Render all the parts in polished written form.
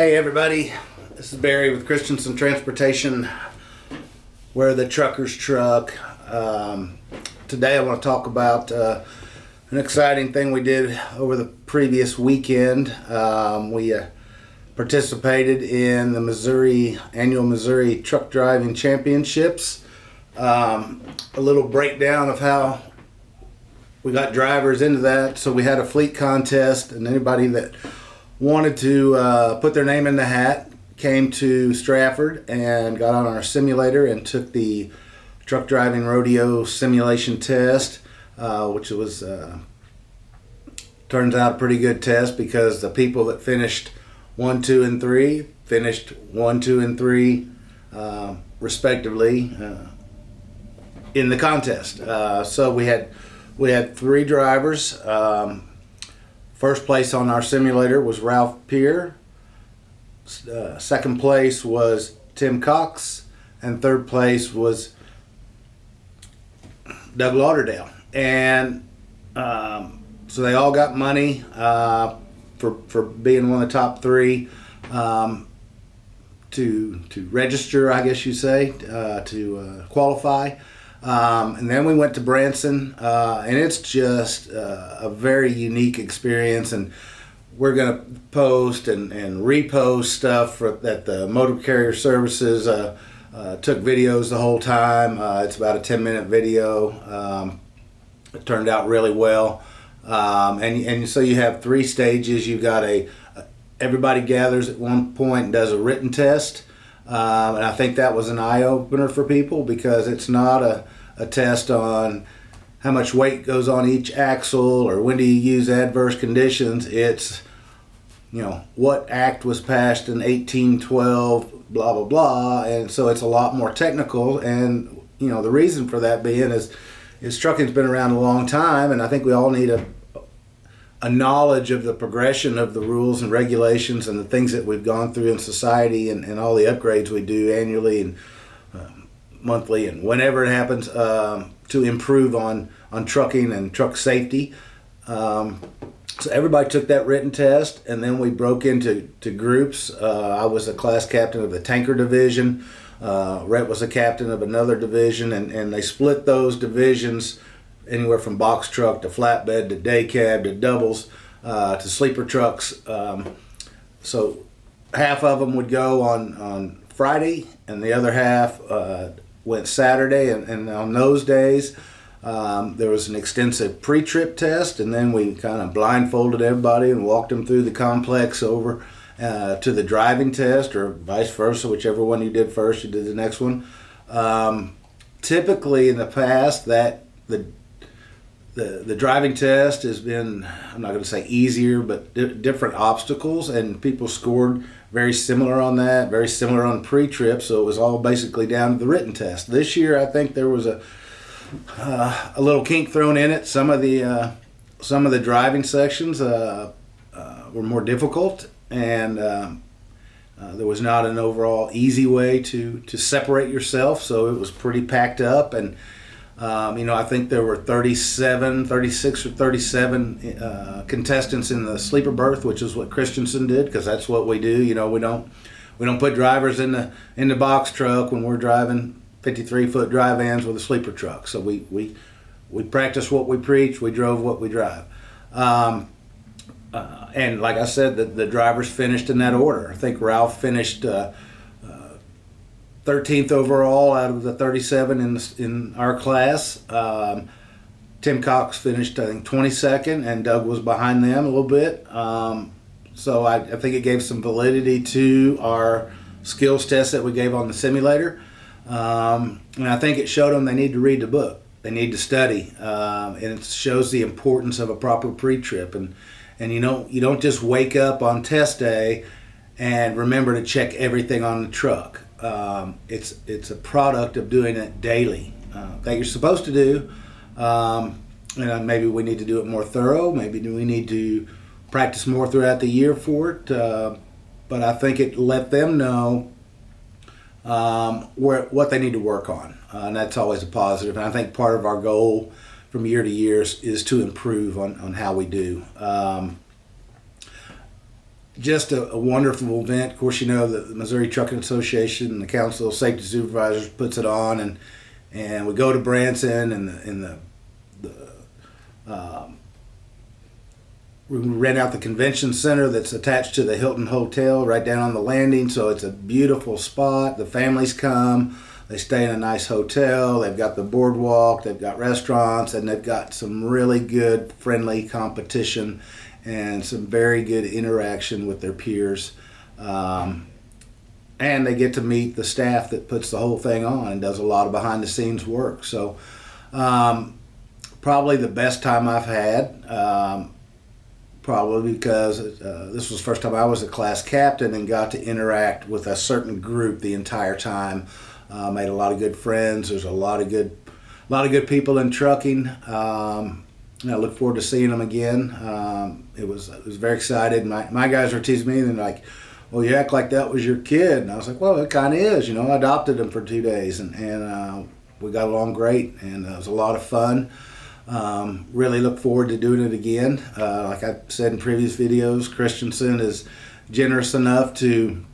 Hey everybody, this is Barry with Christenson Transportation. We're the trucker's truck. Today I want to talk about an exciting thing we did over the previous weekend. We participated in the annual Missouri Truck Driving Championships. A little breakdown of how we got drivers into that. So we had a fleet contest, and anybody that wanted to put their name in the hat came to Stratford and got on our simulator and took the truck driving rodeo simulation test, which was turns out a pretty good test because the people that finished 1, 2, and 3 finished 1, 2, and 3 respectively in the contest. So we had 3 drivers. First place on our simulator was Ralph Peer. Second place was Tim Cox, and third place was Doug Lauderdale. And so they all got money for being one of the top 3 to register, I guess you say, to qualify. And then we went to Branson, and it's just a very unique experience, and we're going to post and repost stuff that the Motor Carrier Services took videos the whole time. It's about a 10-minute video. It turned out really well. And so you have 3 stages. You've got everybody gathers at one point and does a written test. And I think that was an eye-opener for people because it's not a test on how much weight goes on each axle or when do you use adverse conditions. It's, what act was passed in 1812, blah, blah, blah. And so it's a lot more technical. And, the reason for that being is trucking's been around a long time, and I think we all need a knowledge of the progression of the rules and regulations and the things that we've gone through in society and all the upgrades we do annually and monthly and whenever it happens to improve on trucking and truck safety. So everybody took that written test, and then we broke into groups. I was a class captain of the tanker division. Rhett was a captain of another division, and they split those divisions anywhere from box truck to flatbed to day cab to doubles to sleeper trucks. So half of them would go on Friday, and the other half went Saturday. And on those days, there was an extensive pre-trip test, and then we kind of blindfolded everybody and walked them through the complex over to the driving test, or vice versa, whichever one you did first, you did the next one. Typically in the past, that the driving test has been, I'm not going to say easier, but different obstacles, and people scored very similar on that, very similar on pre-trip, so it was all basically down to the written test. This year, I think there was a little kink thrown in it. Some of the driving sections were more difficult, and there was not an overall easy way to separate yourself, so it was pretty packed up. And I think there were 36 or 37 contestants in the sleeper berth, which is what Christenson did, because that's what we do. We don't put drivers in the box truck when we're driving 53-foot dry vans with a sleeper truck. So we practice what we preach. We drove what we drive. And like I said, the drivers finished in that order. I think Ralph finished 13th overall out of the 37 in our class. Tim Cox finished, I think, 22nd, and Doug was behind them a little bit. So I think it gave some validity to our skills test that we gave on the simulator. And I think it showed them they need to read the book. They need to study. And it shows the importance of a proper pre-trip. And you don't just wake up on test day and remember to check everything on the truck. It's a product of doing it daily that you're supposed to do. And maybe we need to do it more thorough. Maybe we need to practice more throughout the year for it. But I think it let them know what they need to work on, and that's always a positive. And I think part of our goal from year to year is to improve on how we do. just a wonderful event. Of course, you know the Missouri Trucking Association and the Council of Safety Supervisors puts it on, and we go to Branson, and we rent out the convention center that's attached to the Hilton Hotel right down on the landing. So it's a beautiful spot. The families come. They stay in a nice hotel. They've got the boardwalk. They've got restaurants, and they've got some really good, friendly competition and some very good interaction with their peers. And they get to meet the staff that puts the whole thing on and does a lot of behind-the-scenes work. So probably the best time I've had, probably because this was the first time I was a class captain and got to interact with a certain group the entire time. Made a lot of good friends. There's a lot of good people in trucking. And I look forward to seeing them again. It was very excited. My guys were teasing me and like, well, you act like that was your kid. And I was like, well, it kind of is. You know, I adopted him for 2 days, and we got along great, and it was a lot of fun. Really look forward to doing it again. Like I said in previous videos, Christenson is generous enough to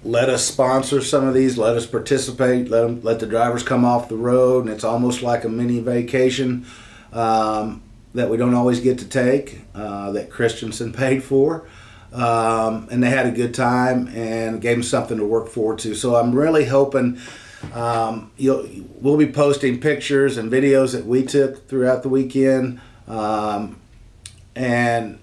let us sponsor some of these, let us participate, let the drivers come off the road, and it's almost like a mini vacation that we don't always get to take, that Christenson paid for. And they had a good time and gave them something to work forward to. So I'm really hoping we'll be posting pictures and videos that we took throughout the weekend. And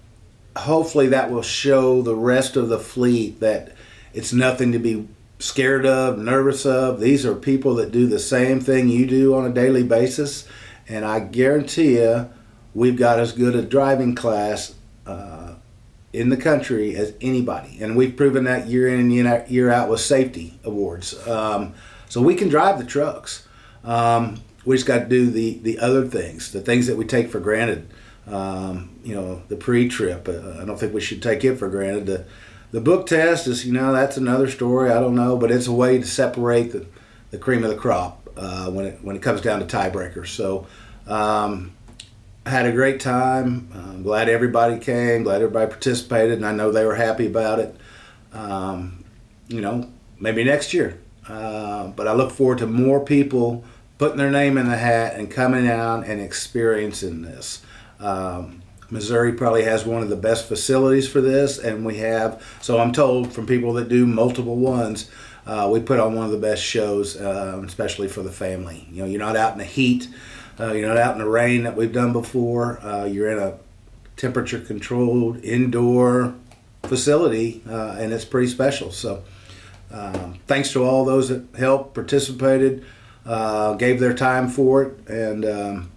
hopefully that will show the rest of the fleet that it's nothing to be scared of, nervous of. These are people that do the same thing you do on a daily basis. And I guarantee you, we've got as good a driving class in the country as anybody. And we've proven that year in and year out with safety awards. So we can drive the trucks. We just got to do the other things, the things that we take for granted. The pre-trip, I don't think we should take it for granted. The book test is, that's another story. I don't know, but it's a way to separate the cream of the crop when it comes down to tiebreakers. So I had a great time. I'm glad everybody came, glad everybody participated, and I know they were happy about it. Maybe next year. But I look forward to more people putting their name in the hat and coming out and experiencing this. Missouri probably has one of the best facilities for this, and we have, so I'm told from people that do multiple ones, we put on one of the best shows, especially for the family. You're not out in the heat, you're not out in the rain that we've done before. You're in a temperature-controlled indoor facility, and it's pretty special. So thanks to all those that helped, participated, gave their time for it, and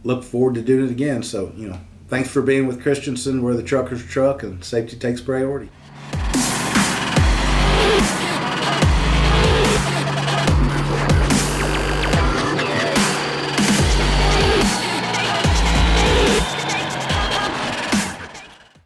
look forward to doing it again. So, thanks for being with Christenson, where the truckers truck and safety takes priority.